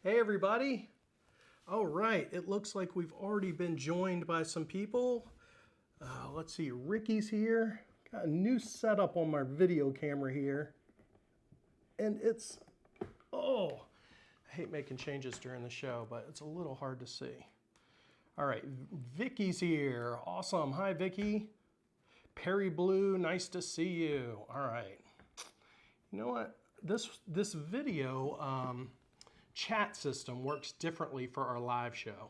Hey everybody. All right, it looks like we've already been joined by some people. Let's see, Ricky's here. Got a new setup on my video camera here. And it's, I hate making changes during the show, but it's a little hard to see. All right, Vicky's here. Awesome. Hi, Vicky. Perry Blue, nice to see you. All right. You know what? This video chat system works differently for our live show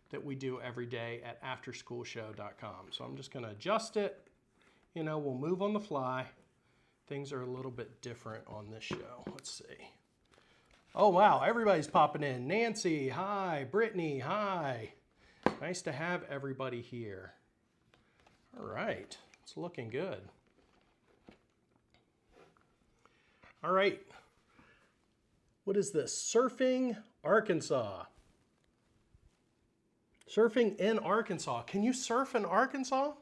that we do every day at afterschoolshow.com. So I'm just going to adjust it. You know, we'll move on the fly. Things are a little bit different on this show. Let's see. Oh, wow. Everybody's popping in. Nancy, hi. Brittany, hi. Nice to have everybody here. All right. It's looking good. All right. What is this? Surfing Arkansas. Surfing in Arkansas. Can you surf in Arkansas?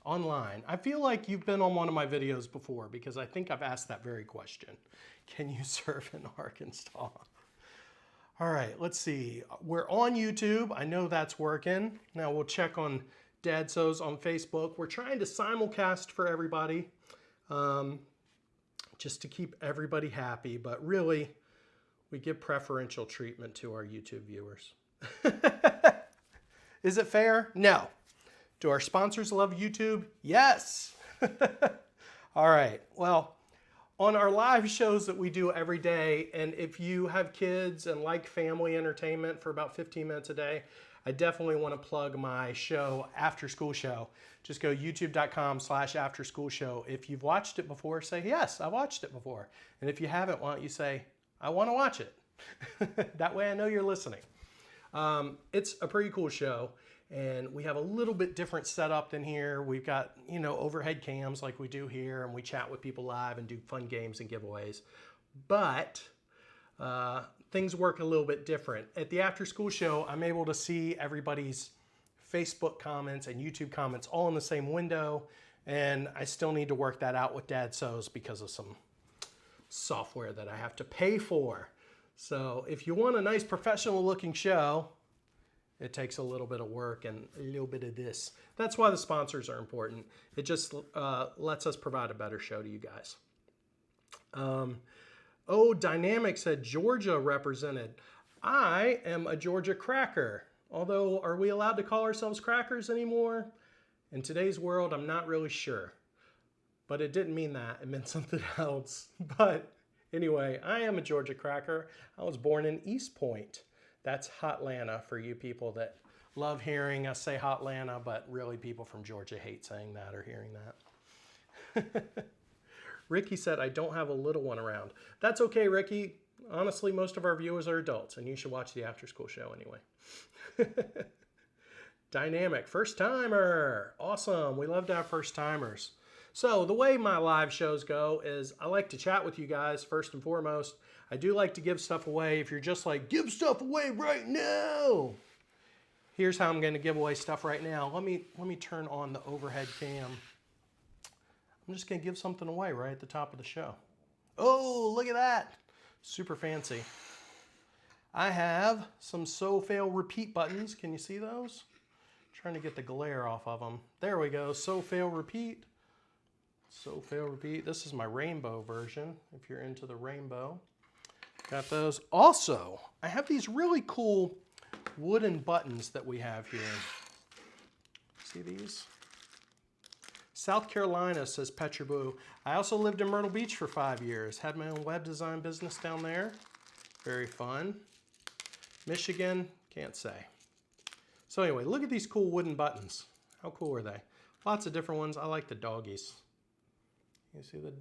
Online. I feel like you've been on one of my videos before because I think I've asked that very question. Can you surf in Arkansas? All right, let's see. We're on YouTube. I know that's working. Now we'll check on DadSews on Facebook. We're trying to simulcast for everybody just to keep everybody happy, but really, we give preferential treatment to our YouTube viewers. Is it fair? No. Do our sponsors love YouTube? Yes. All right. Well, on our live shows that we do every day, and if you have kids and like family entertainment for about 15 minutes a day, I definitely want to plug my show, After School Show. Just go youtube.com/afterschoolshow. If you've watched it before, say, yes, I watched it before. And if you haven't, why don't you say, I want to watch it. That way I know you're listening. It's a pretty cool show, and we have a little bit different setup than here. We've got, you know, overhead cams like we do here, and we chat with people live and do fun games and giveaways. But things work a little bit different. At the After School Show, I'm able to see everybody's Facebook comments and YouTube comments all in the same window, and I still need to work that out with DadSews because of some software that I have to pay for. So if you want a nice professional looking show, it takes a little bit of work and a little bit of this. That's why the sponsors are important. It just lets us provide a better show to you guys. Dynamic said Georgia represented. I am a Georgia cracker. Although, are we allowed to call ourselves crackers anymore? In today's world, I'm not really sure. But it didn't mean that. It meant something else. But anyway, I am a Georgia cracker. I was born in East Point. That's Hotlanta for you people that love hearing us say Hotlanta, but really people from Georgia hate saying that or hearing that. Ricky said, I don't have a little one around. That's okay, Ricky. Honestly, most of our viewers are adults, and you should watch the After School Show anyway. Dynamic, first timer. Awesome. We love to have first timers. So the way my live shows go is I like to chat with you guys first and foremost. I do like to give stuff away. If you're just like, give stuff away right now. Here's how I'm going to give away stuff right now. Let me turn on the overhead cam. I'm just going to give something away right at the top of the show. Oh, look at that. Super fancy. I have some So Fail Repeat buttons. Can you see those? I'm trying to get the glare off of them. There we go. So Fail Repeat. So Fail Repeat. This is my rainbow version, if you're into the rainbow. Got those. Also, I have these really cool wooden buttons that we have here. See these? South Carolina, says Petroboo. I also lived in Myrtle Beach for 5 years. Had my own web design business down there. Very fun. Michigan, can't say. So anyway, look at these cool wooden buttons. How cool are they? Lots of different ones. I like the doggies. You see the...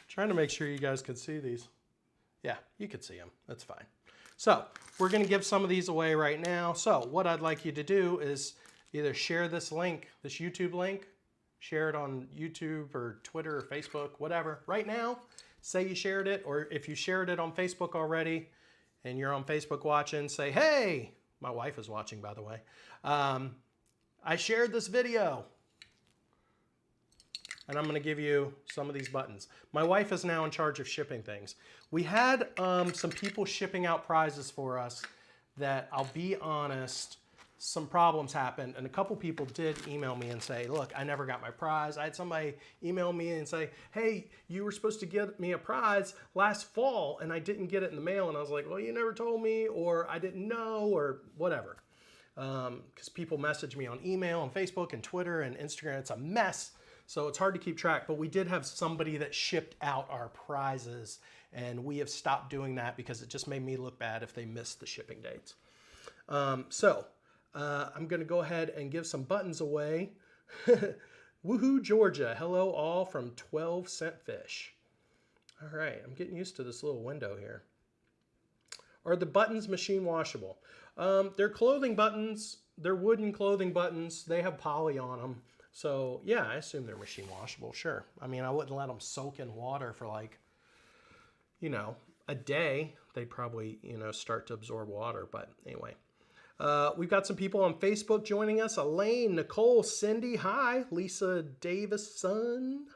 Trying to make sure you guys could see these. Yeah, you could see them. That's fine. So we're going to give some of these away right now. So what I'd like you to do is either share this link, this YouTube link, share it on YouTube or Twitter or Facebook, whatever. Right now, say you shared it, or if you shared it on Facebook already and you're on Facebook watching, say, hey, my wife is watching, by the way. I shared this video. and I'm going to give you some of these buttons. My wife is now in charge of shipping things. We had some people shipping out prizes for us that, I'll be honest, some problems happened, and a couple people did email me and say, look, I never got my prize. I had somebody email me and say, hey, you were supposed to get me a prize last fall and I didn't get it in the mail. And I was like, well, you never told me, or I didn't know, or whatever. Because people message me on email and Facebook and Twitter and Instagram. It's a mess, so it's hard to keep track. But we did have somebody that shipped out our prizes, and we have stopped doing that because it just made me look bad if they missed the shipping dates. I'm going to go ahead and give some buttons away. Woohoo, Georgia. Hello, all from 12-cent fish. All right, I'm getting used to this little window here. Are the buttons machine washable? They're clothing buttons. They're wooden clothing buttons. They have poly on them. So, yeah, I assume they're machine washable, sure. I mean, I wouldn't let them soak in water for like, you know, a day. They'd probably, you know, start to absorb water. But anyway. We've got some people on Facebook joining us. Elaine, Nicole, Cindy, hi. Lisa Davison,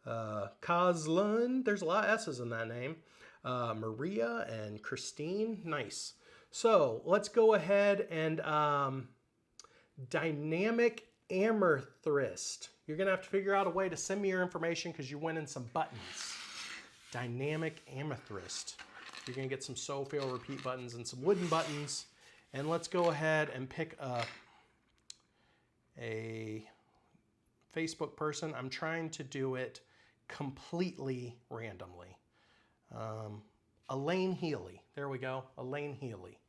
Kozlun. There's a lot of S's in that name. Maria and Christine. Nice. So let's go ahead and Dynamic Amethyst. You're going to have to figure out a way to send me your information because you went in some buttons. Dynamic Amethyst. You're going to get some so fail repeat buttons and some wooden buttons. And let's go ahead and pick up a Facebook person. I'm trying to do it completely randomly. Elaine Healy. There we go. Elaine Healy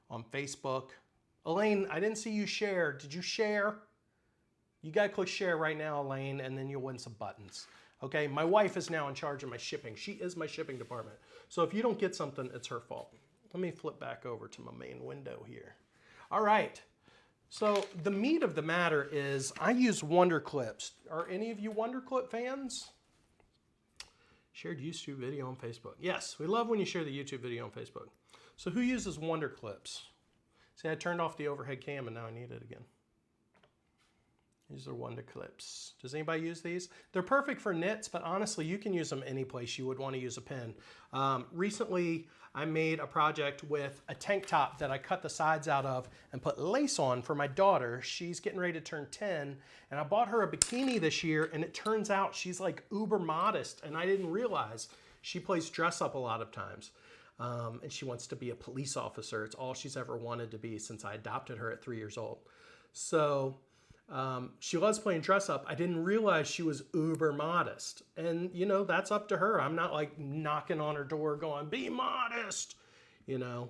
on Facebook. Elaine, I didn't see you share. Did you share? You got to click share right now, Elaine, and then you'll win some buttons. Okay, my wife is now in charge of my shipping. She is my shipping department. So if you don't get something, it's her fault. Let me flip back over to my main window here. All right, so the meat of the matter is I use Wonder Clips. Are any of you Wonder Clip fans? Shared YouTube video on Facebook. Yes, we love when you share the YouTube video on Facebook. So who uses Wonder Clips? See, I turned off the overhead cam and now I need it again. These are Wonder Clips. Does anybody use these? They're perfect for knits, but honestly, you can use them any place you would want to use a pin. Recently, I made a project with a tank top that I cut the sides out of and put lace on for my daughter. She's getting ready to turn 10, and I bought her a bikini this year, and it turns out she's like uber modest, and I didn't realize she plays dress up a lot of times. And she wants to be a police officer. It's all she's ever wanted to be since I adopted her at 3 years old. So she loves playing dress up. I didn't realize she was uber modest. And, you know, that's up to her. I'm not like knocking on her door going, be modest, you know.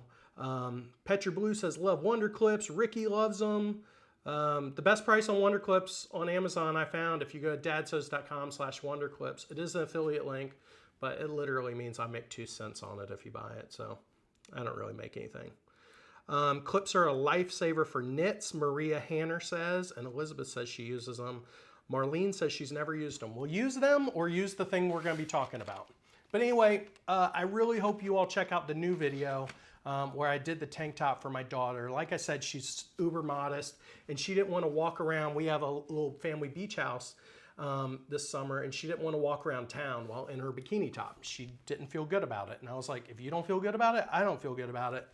Petra Blue says, love Wonder Clips. Ricky loves them. The best price on Wonder Clips on Amazon I found, if you go to dadsews.com/Wonder Clips, it is an affiliate link, but it literally means I make 2 cents on it if you buy it. So I don't really make anything. Clips are a lifesaver for knits, Maria Hanner says, and Elizabeth says she uses them. Marlene says she's never used them. We'll use them or use the thing we're going to be talking about. But anyway, I really hope you all check out the new video where I did the tank top for my daughter. Like I said, she's uber modest, and she didn't want to walk around. We have a little family beach house this summer, and she didn't want to walk around town while in her bikini top. She didn't feel good about it. And I was like, if you don't feel good about it, I don't feel good about it.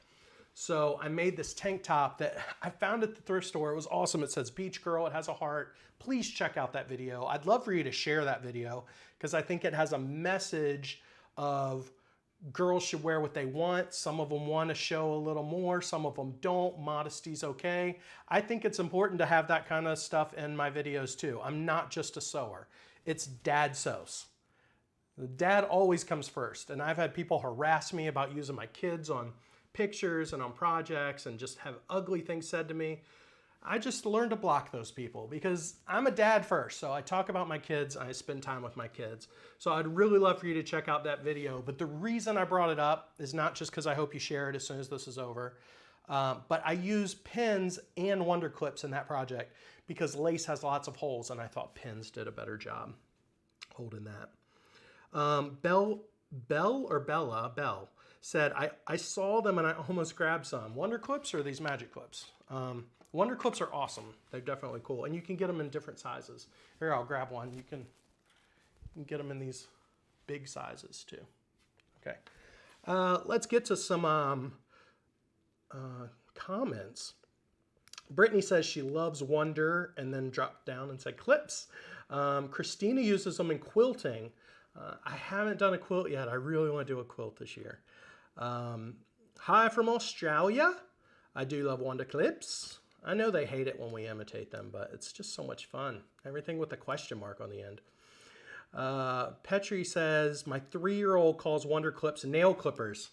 So I made this tank top that I found at the thrift store. It was awesome. It says Beach Girl. It has a heart. Please check out that video. I'd love for you to share that video because I think it has a message of girls should wear what they want. Some of them want to show a little more. Some of them don't. Modesty's okay. I think it's important to have that kind of stuff in my videos too. I'm not just a sewer. It's Dad Sews. Dad always comes first. And I've had people harass me about using my kids on pictures and on projects and just have ugly things said to me. I just learned to block those people because I'm a dad first. So I talk about my kids. I spend time with my kids. So I'd really love for you to check out that video. But the reason I brought it up is not just because I hope you share it as soon as this is over. But I use pins and Wonder Clips in that project because lace has lots of holes and I thought pins did a better job holding that. Bell said, I saw them and I almost grabbed some. Wonder Clips or these Magic Clips? Wonder Clips are awesome. They're definitely cool. And you can get them in different sizes. Here, I'll grab one. You can You can get them in these big sizes too. Okay. Let's get to some comments. Brittany says she loves Wonder and then dropped down and said clips. Christina uses them in quilting. I haven't done a quilt yet. I really want to do a quilt this year. Hi from Australia. I do love Wonder clips. I know they hate it when we imitate them, but it's just so much fun. Everything with a question mark on the end. Petri says, my 3-year-old calls Wonder clips nail clippers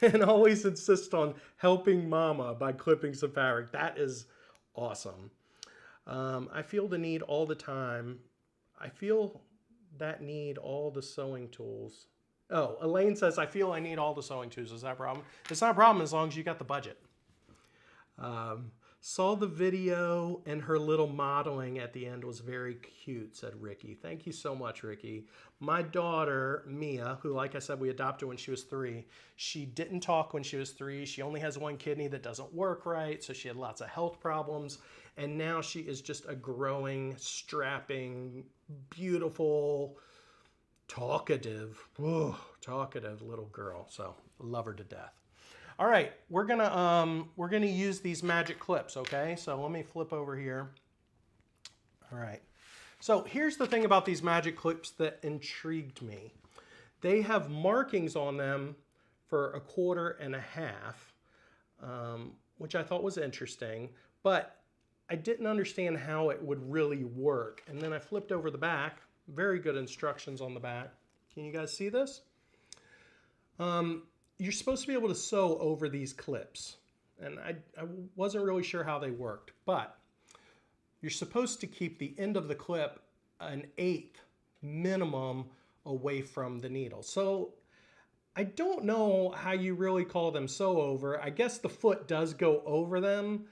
and always insists on helping mama by clipping some fabric. That is awesome. I feel the need all the time. I feel that need all the sewing tools. Oh, Elaine says, I feel I need all the sewing tools. Is that a problem? It's not a problem as long as you got the budget. Saw the video and her little modeling at the end was very cute, said Ricky. Thank you so much, Ricky. My daughter, Mia, who, like I said, we adopted when she was 3, she didn't talk when she was 3. She only has one kidney that doesn't work right, so she had lots of health problems. And now she is just a growing, strapping, beautiful, talkative little girl. So love her to death. All right, we're gonna use these magic clips, okay? So let me flip over here. All right. So here's the thing about these magic clips that intrigued me. They have markings on them for 1/4 and 1/2, which I thought was interesting, but I didn't understand how it would really work. And then I flipped over the back. Very good instructions on the back. Can you guys see this? You're supposed to be able to sew over these clips. And I wasn't really sure how they worked, but you're supposed to keep the end of the clip 1/8 minimum away from the needle. So I don't know how you really call them sew over. I guess the foot does go over them,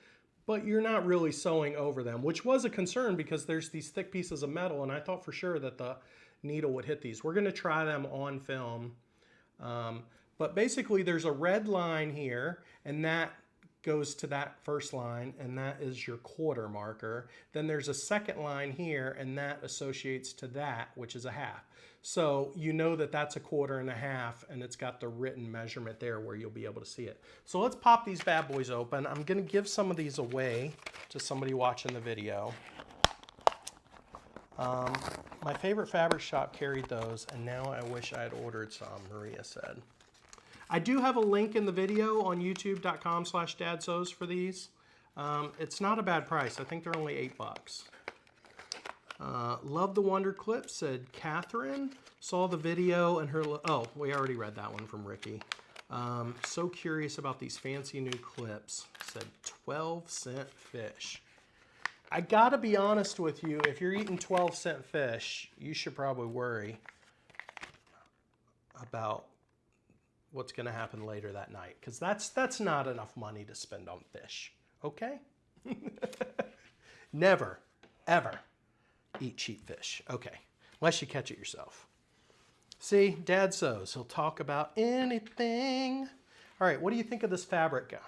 but you're not really sewing over them, which was a concern because there's these thick pieces of metal and I thought for sure that the needle would hit these. We're gonna try them on film. But basically there's a red line here and that goes to that first line and that is your 1/4 marker. Then there's a second line here and that associates to that, which is 1/2. So you know that that's 1/4 and 1/2 and it's got the written measurement there where you'll be able to see it. So let's pop these bad boys open. I'm gonna give some of these away to somebody watching the video. My favorite fabric shop carried those and now I wish I had ordered some, Maria said. I do have a link in the video on youtube.com/dadsews for these. It's not a bad price. I think they're only $8. Love the Wonder clip, said Catherine. Saw the video and her, oh, we already read that one from Ricky. So curious about these fancy new clips, said 12-cent fish. I gotta be honest with you, if you're eating 12-cent fish, you should probably worry about what's going to happen later that night, because that's not enough money to spend on fish, okay? Never, ever eat cheap fish, okay, unless you catch it yourself. See, Dad sews. He'll talk about anything. All right, what do you think of this fabric,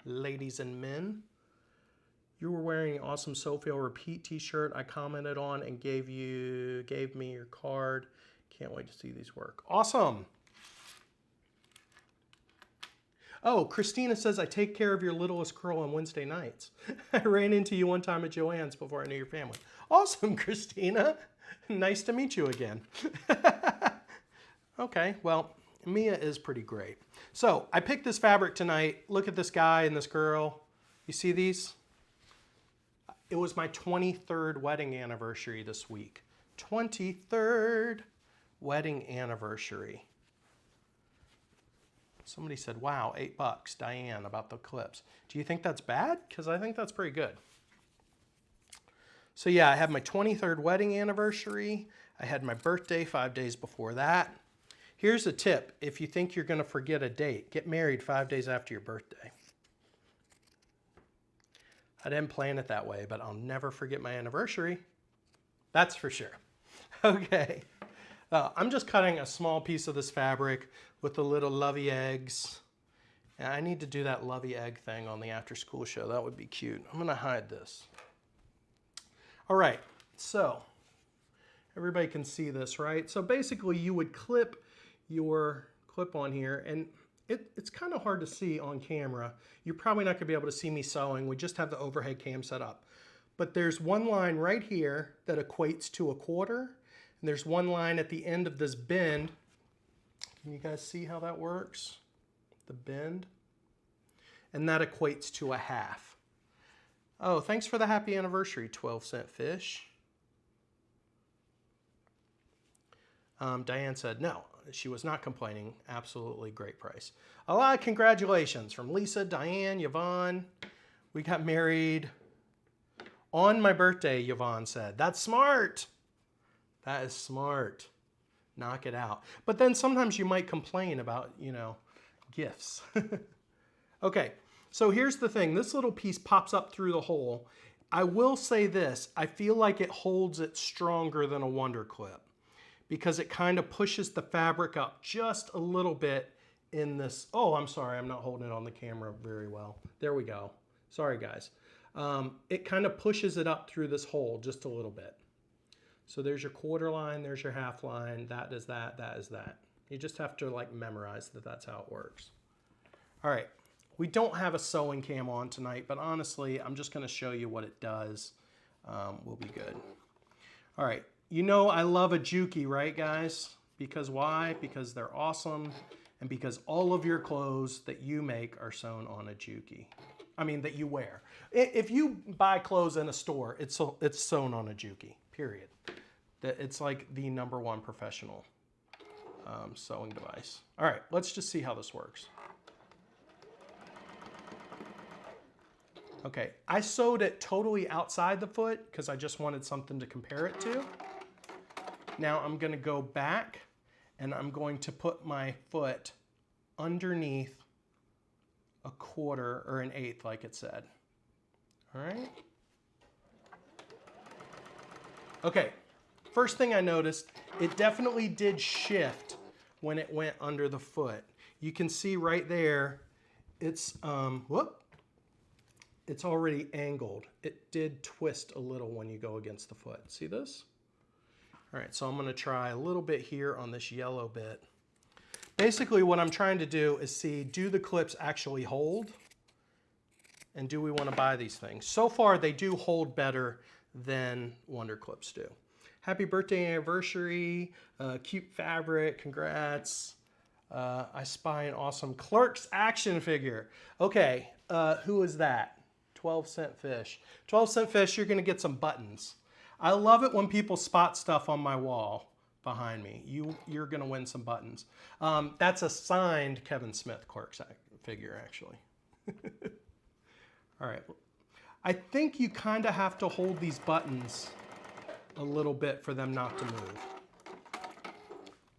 ladies and men? You were wearing an awesome Sophia Repeat t-shirt I commented on and gave me your card. Can't wait to see these work. Awesome. Oh, Christina says, I take care of your littlest girl on Wednesday nights. I ran into you one time at Joann's before I knew your family. Awesome, Christina. Nice to meet you again. Okay, well, Mia is pretty great. So I picked this fabric tonight. Look at this guy and this girl. You see these? It was my 23rd wedding anniversary this week. 23rd wedding anniversary. Somebody said, wow, $8, Diane, about the clips. Do you think that's bad? Because I think that's pretty good. So yeah, I had my 23rd wedding anniversary. I had my birthday 5 days before that. Here's a tip. If you think you're going to forget a date, get married 5 days after your birthday. I didn't plan it that way, but I'll never forget my anniversary. That's for sure. Okay. I'm just cutting a small piece of this fabric with the little lovey eggs. And I need to do that lovey egg thing on the after school show. That would be cute. I'm going to hide this. All right. So Everybody can see this, right? So basically you would clip your clip on here, and it's kind of hard to see on camera. You're probably not gonna be able to see me sewing. We just have the overhead cam set up. But there's one line right here that equates to 1/4, and there's one line at the end of this bend. Can you guys see how that works? The bend. And that equates to 1/2. Oh, thanks for the happy anniversary, 12-cent fish. Diane said, no, she was not complaining. Absolutely great price. A lot of congratulations from Lisa, Diane, Yvonne. We got married on my birthday, Yvonne said. That's smart. That is smart. Knock it out. But then sometimes you might complain about, you know, gifts. Okay, so here's the thing. This little piece pops up through the hole. I will say this. I feel like it holds it stronger than a Wonder Clip, because it kind of pushes the fabric up just a little bit in this. Oh, I'm sorry, I'm not holding it on the camera very well. There we go. Sorry, guys. It kind of pushes it up through this hole just a little bit. So there's your 1/4 line, there's your 1/2 line, that is that, that is that. You just have to like memorize that that's how it works. All right, we don't have a sewing cam on tonight, but honestly, I'm just gonna show you what it does. We'll be good. All right. You know I love a Juki, right, guys? Because why? Because they're awesome, and because all of your clothes that you make are sewn on a Juki. I mean, that you wear. If you buy clothes in a store, it's sewn on a Juki, period. It's like the #1 professional sewing device. All right, let's just see how this works. Okay, I sewed it totally outside the foot because I just wanted something to compare it to. Now I'm going to go back and I'm going to put my foot underneath 1/4 or 1/8 like it said. All right. Okay, first thing I noticed, it definitely did shift when it went under the foot. You can see right there, it's, it's already angled. It did twist a little when you go against the foot. See this? All right, so I'm gonna try a little bit here on this yellow bit. Basically what I'm trying to do is see, do the clips actually hold? And do we wanna buy these things? So far, they do hold better than Wonder Clips do. Happy birthday anniversary, cute fabric, congrats. I spy an awesome Clerks action figure. Okay, who is that? 12-cent fish. 12-cent fish, you're gonna get some buttons. I love it when people spot stuff on my wall behind me. You're gonna win some buttons. That's a signed Kevin Smith Clerks figure, actually. All right, I think you kind of have to hold these buttons a little bit for them not to move.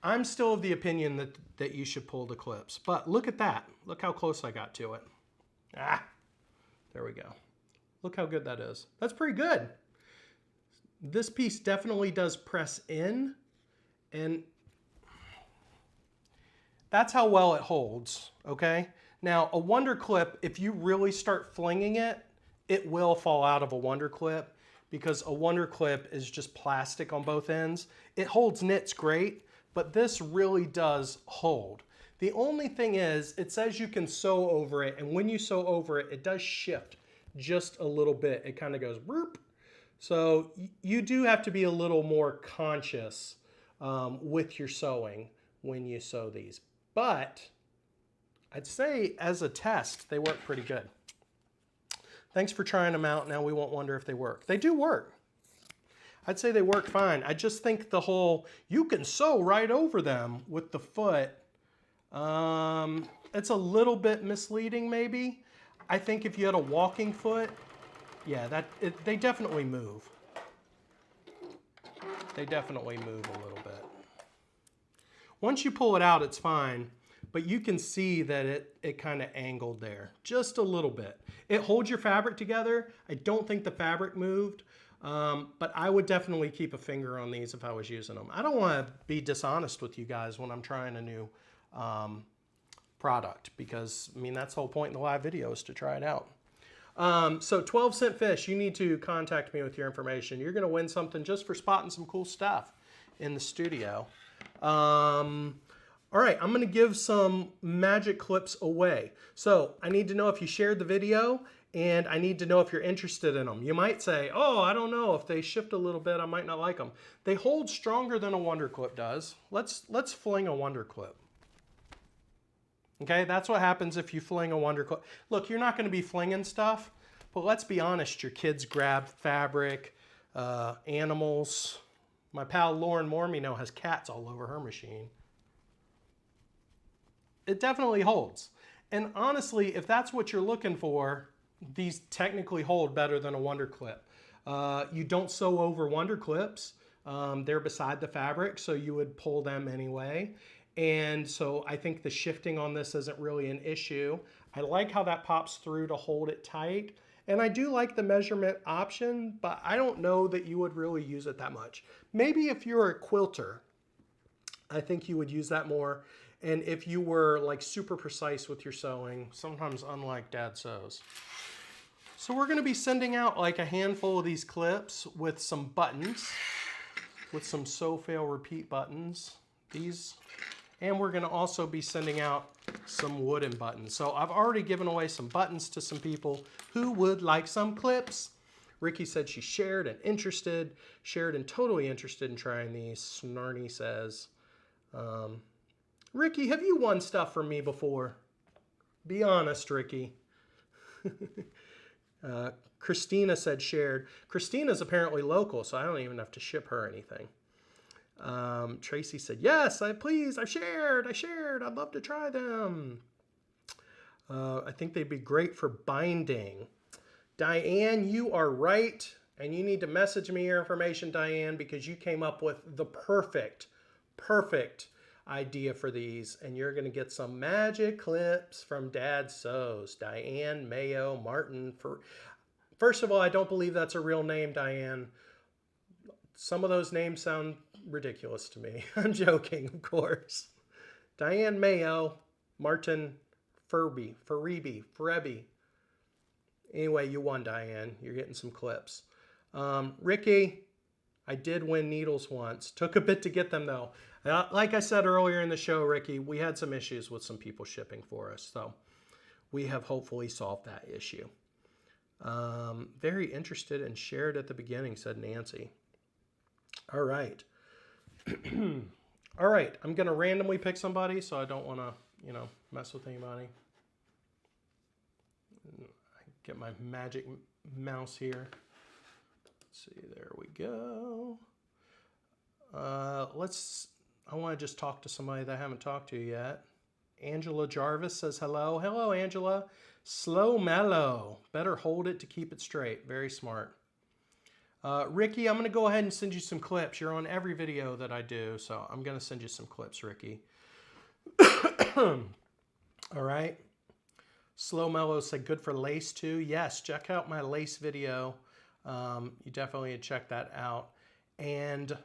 I'm still of the opinion that you should pull the clips, but look at that. Look how close I got to it. Ah, there we go. Look how good that is. That's pretty good. This piece definitely does press in, and that's how well it holds, okay? Now, a Wonder Clip, if you really start flinging it, it will fall out of a Wonder Clip, because a Wonder Clip is just plastic on both ends. It holds knits great, but this really does hold. The only thing is, it says you can sew over it, and when you sew over it, it does shift just a little bit. It kind of goes boop. So you do have to be a little more conscious with your sewing when you sew these. But I'd say as a test, they work pretty good. Thanks for trying them out. Now we won't wonder if they work. They do work. I'd say they work fine. I just think the whole, you can sew right over them with the foot, it's a little bit misleading maybe. I think if you had a walking foot, yeah, they definitely move. They definitely move a little bit. Once you pull it out, it's fine, but you can see that it kind of angled there, just a little bit. It holds your fabric together. I don't think the fabric moved, but I would definitely keep a finger on these if I was using them. I don't want to be dishonest with you guys when I'm trying a new product, because, I mean, that's the whole point in the live video is to try it out. So 12-cent fish, you need to contact me with your information. You're going to win something just for spotting some cool stuff. in the studio. All right, I'm going to give some magic clips away. So I need to know if you shared the video, and I need to know if you're interested in them. You might say, oh, I don't know. If they shift a little bit, I might not like them. They hold stronger than a Wonder Clip does. Let's fling a Wonder Clip. Okay, that's what happens if you fling a Wonder Clip. Look, you're not going to be flinging stuff, but let's be honest. Your kids grab fabric, animals. My pal Lauren Mormino has cats all over her machine. It definitely holds. And honestly, if that's what you're looking for, these technically hold better than a Wonder Clip. You don't sew over Wonder Clips. They're beside the fabric, so you would pull them anyway. And so I think the shifting on this isn't really an issue. I like how that pops through to hold it tight. And I do like the measurement option, but I don't know that you would really use it that much. Maybe if you're a quilter, I think you would use that more. And if you were like super precise with your sewing, sometimes unlike Dad Sews. So we're gonna be sending out like a handful of these clips with some buttons, with some sew, fail, repeat buttons. These, and we're gonna also be sending out some wooden buttons. So I've already given away some buttons to some people who would like some clips. Ricky said she shared and totally interested in trying these. Snarny says, Ricky, have you won stuff from me before? Be honest, Ricky. Christina said shared. Christina's apparently local, so I don't even have to ship her anything. Tracy said, yes, I've shared. I'd love to try them. I think they'd be great for binding. Diane, you are right. And you need to message me your information, Diane, because you came up with the perfect idea for these, and you're going to get some magic clips from Dad Sews. Diane Mayo Martin. First of all, I don't believe that's a real name, Diane. Some of those names sound ridiculous to me. I'm joking, of course. Diane Mayo Martin Ferrebi. Anyway, you won, Diane. You're getting some clips. Ricky, I did win needles once. Took a bit to get them, though. Like I said earlier in the show, Ricky, we had some issues with some people shipping for us. So we have hopefully solved that issue. Very interested and shared at the beginning, said Nancy. All right. All right. I'm going to randomly pick somebody, so I don't want to, mess with anybody. Get my magic mouse here. Let's see. There we go. I want to just talk to somebody that I haven't talked to yet. Angela Jarvis says hello. Hello, Angela. Slow mellow. Better hold it to keep it straight. Very smart. Ricky, I'm going to go ahead and send you some clips. You're on every video that I do, so I'm going to send you some clips, Ricky. All right. Slow mellow said good for lace too. Yes, check out my lace video. You definitely need to check that out. And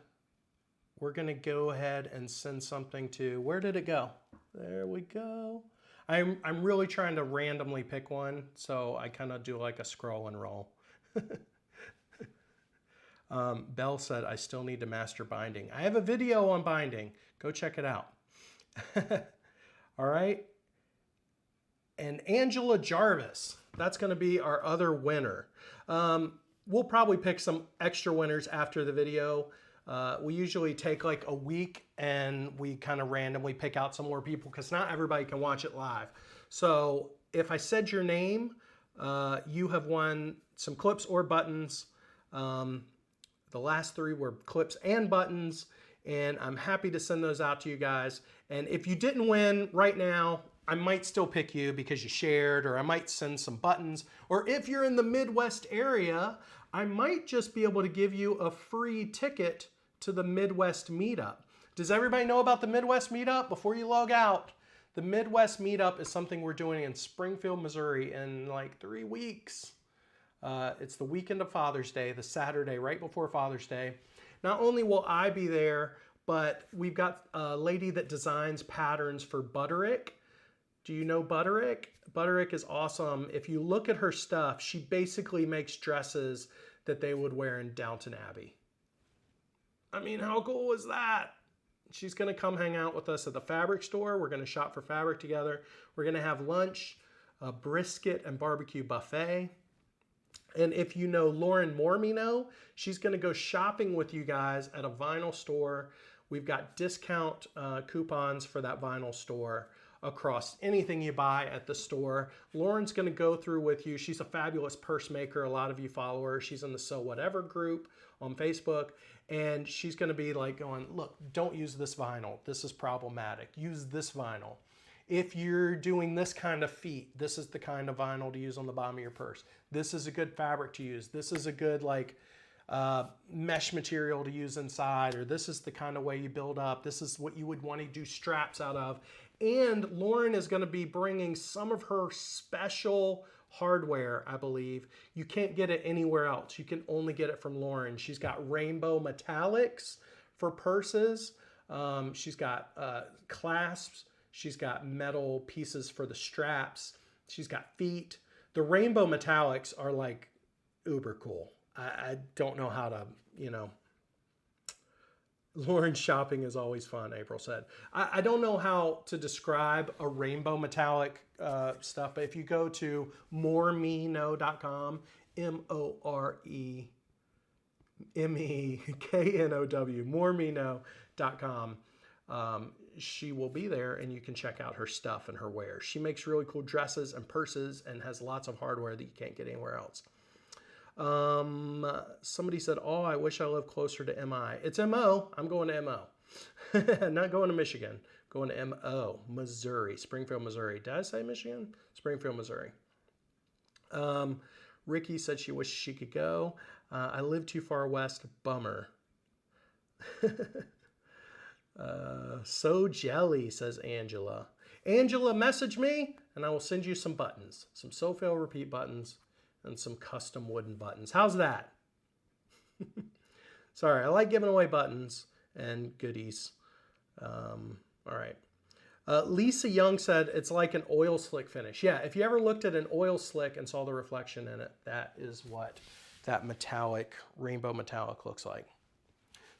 we're going to go ahead and send something to, where did it go? There we go. I'm really trying to randomly pick one, so I kind of do like a scroll and roll. Belle said, I still need to master binding. I have a video on binding. Go check it out. All right. And Angela Jarvis, that's going to be our other winner. We'll probably pick some extra winners after the video. We usually take like a week and we kind of randomly pick out some more people because not everybody can watch it live. So if I said your name, you have won some clips or buttons. The last three were clips and buttons, and I'm happy to send those out to you guys. And if you didn't win right now, I might still pick you because you shared, or I might send some buttons. Or if you're in the Midwest area, I might just be able to give you a free ticket to the Midwest Meetup. Does everybody know about the Midwest Meetup? Before you log out, the Midwest Meetup is something we're doing in Springfield, Missouri in like 3 weeks. It's the weekend of Father's Day, the Saturday right before Father's Day. Not only will I be there, but we've got a lady that designs patterns for Butterick. Do you know Butterick? Butterick is awesome. If you look at her stuff, she basically makes dresses that they would wear in Downton Abbey. I mean, how cool is that? She's going to come hang out with us at the fabric store. We're going to shop for fabric together. We're going to have lunch, a brisket and barbecue buffet. And if you know Lauren Mormino, she's going to go shopping with you guys at a vinyl store. We've got discount coupons for that vinyl store across anything you buy at the store. Lauren's going to go through with you. She's a fabulous purse maker. A lot of you follow her. She's in the So Whatever group on Facebook. And she's going to be like going, look, don't use this vinyl. This is problematic. Use this vinyl. If you're doing this kind of feet, this is the kind of vinyl to use on the bottom of your purse. This is a good fabric to use. This is a good mesh material to use inside, or this is the kind of way you build up. This is what you would want to do straps out of. And Lauren is going to be bringing some of her special hardware, I believe. You can't get it anywhere else. You can only get it from Lauren. She's got rainbow metallics for purses. She's got clasps. She's got metal pieces for the straps. She's got feet. The rainbow metallics are like uber cool. I don't know how to, Lauren's shopping is always fun, April said. I don't know how to describe a rainbow metallic stuff, but if you go to moremeknow.com, MOREMEKNOW, moremeknow.com, she will be there and you can check out her stuff and her wares. She makes really cool dresses and purses and has lots of hardware that you can't get anywhere else. Somebody said, oh, I wish I lived closer to MI. It's MO. I'm going to MO. Not going to Michigan. Going to MO, Missouri, Springfield, Missouri. Did I say Michigan? Springfield, Missouri. Ricky said she wished she could go. I live too far west. Bummer. So jelly, says Angela. Angela, message me and I will send you some buttons. Some so-fail repeat buttons. And some custom wooden buttons. How's that? Sorry, I like giving away buttons and goodies. All right. Lisa Young said it's like an oil slick finish. Yeah, if you ever looked at an oil slick and saw the reflection in it, that is what that metallic, rainbow metallic looks like.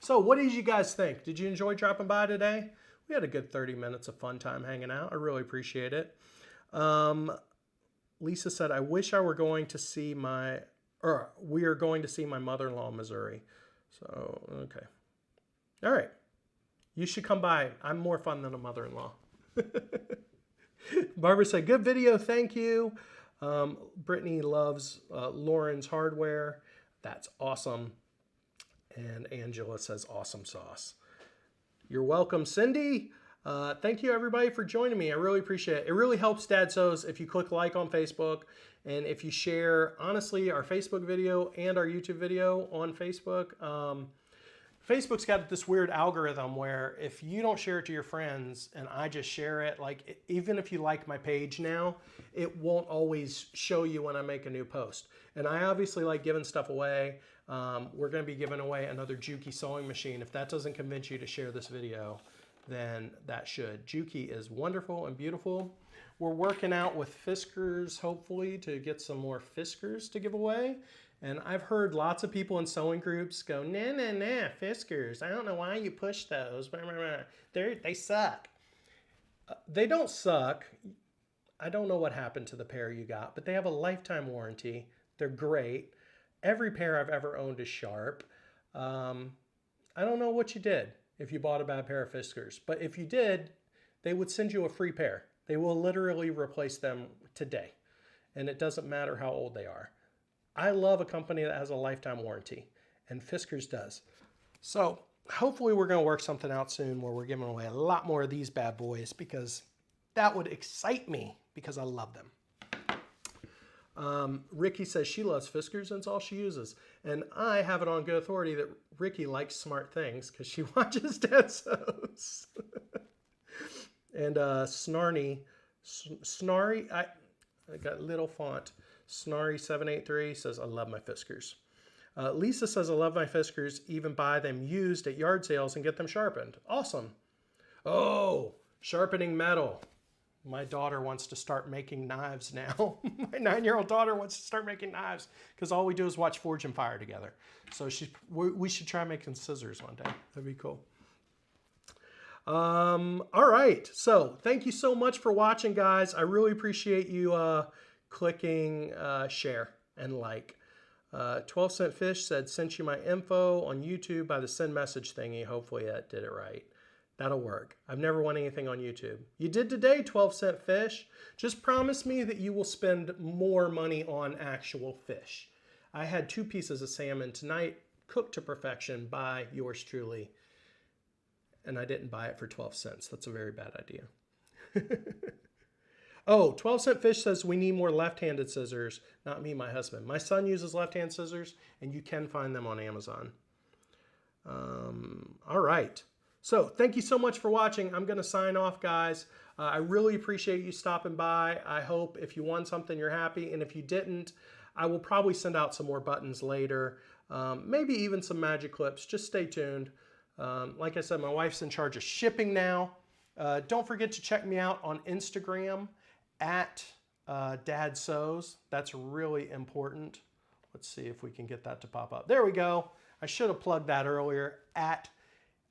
So what did you guys think? Did you enjoy dropping by today? We had a good 30 minutes of fun time hanging out. I really appreciate it. Lisa said, I wish I were going to see we are going to see my mother-in-law in Missouri. So, okay. All right. You should come by. I'm more fun than a mother-in-law. Barbara said, good video. Thank you. Brittany loves Lauren's hardware. That's awesome. And Angela says, awesome sauce. You're welcome, Cindy. Thank you, everybody, for joining me. I really appreciate it. It really helps Dad Sews if you click like on Facebook and if you share, honestly, our Facebook video and our YouTube video on Facebook. Facebook's got this weird algorithm where if you don't share it to your friends and I just share it, like even if you like my page now, it won't always show you when I make a new post. And I obviously like giving stuff away. We're going to be giving away another Juki sewing machine. If that doesn't convince you to share this video, then that should. Juki is wonderful and beautiful. We're working out with Fiskars, hopefully, to get some more Fiskars to give away. And I've heard lots of people in sewing groups go, nah, Fiskars. I don't know why you push those. They suck. They don't suck. I don't know what happened to the pair you got, but they have a lifetime warranty. They're great. Every pair I've ever owned is sharp. I don't know what you did if you bought a bad pair of Fiskars. But if you did, they would send you a free pair. They will literally replace them today. And it doesn't matter how old they are. I love a company that has a lifetime warranty. And Fiskars does. So hopefully we're going to work something out soon where we're giving away a lot more of these bad boys, because that would excite me because I love them. Ricky says she loves Fiskars and it's all she uses. And I have it on good authority that Ricky likes smart things because she watches Dad Sews. And Snarry, I got little font. Snarry783 says, I love my Fiskars. Lisa says, I love my Fiskars, even buy them used at yard sales and get them sharpened. Awesome. Oh, sharpening metal. My daughter wants to start making knives now. My 9-year-old daughter wants to start making knives because all we do is watch Forge and Fire together. So we should try making scissors one day. That'd be cool. All right. So thank you so much for watching, guys. I really appreciate you clicking share and like. 12 Cent Fish said, sent you my info on YouTube by the send message thingy. Hopefully that did it right. That'll work. I've never won anything on YouTube. You did today, 12 Cent Fish. Just promise me that you will spend more money on actual fish. I had 2 pieces of salmon tonight, cooked to perfection by yours truly. And I didn't buy it for 12 cents. That's a very bad idea. Oh, 12 Cent Fish says we need more left-handed scissors. Not me, my husband. My son uses left-hand scissors, and you can find them on Amazon. All right. So thank you so much for watching. I'm going to sign off, guys. I really appreciate you stopping by. I hope if you won something, you're happy. And if you didn't, I will probably send out some more buttons later. Maybe even some magic clips. Just stay tuned. Like I said, my wife's in charge of shipping now. Don't forget to check me out on Instagram at DadSews. That's really important. Let's see if we can get that to pop up. There we go. I should have plugged that earlier. At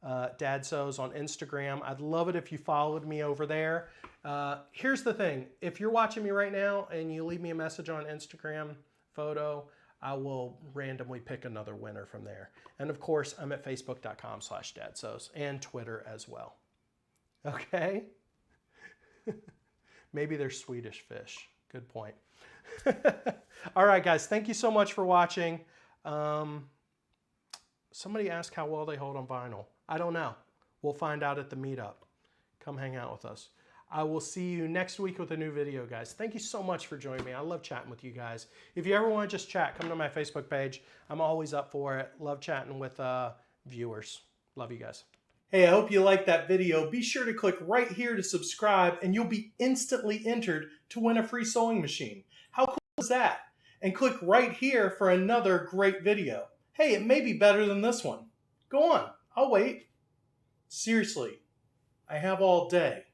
DadSews on Instagram. I'd love it if you followed me over there. Here's the thing. If you're watching me right now and you leave me a message on Instagram photo, I will randomly pick another winner from there. And of course, I'm at facebook.com/DadSews and Twitter as well. Okay? Maybe they're Swedish fish. Good point. All right, guys. Thank you so much for watching. Somebody asked how well they hold on vinyl. I don't know. We'll find out at the meetup. Come hang out with us. I will see you next week with a new video, guys. Thank you so much for joining me. I love chatting with you guys. If you ever want to just chat, come to my Facebook page. I'm always up for it. Love chatting with viewers. Love you guys. Hey, I hope you liked that video. Be sure to click right here to subscribe, and you'll be instantly entered to win a free sewing machine. How cool is that? And click right here for another great video. Hey, it may be better than this one. Go on. I'll wait. Seriously, I have all day.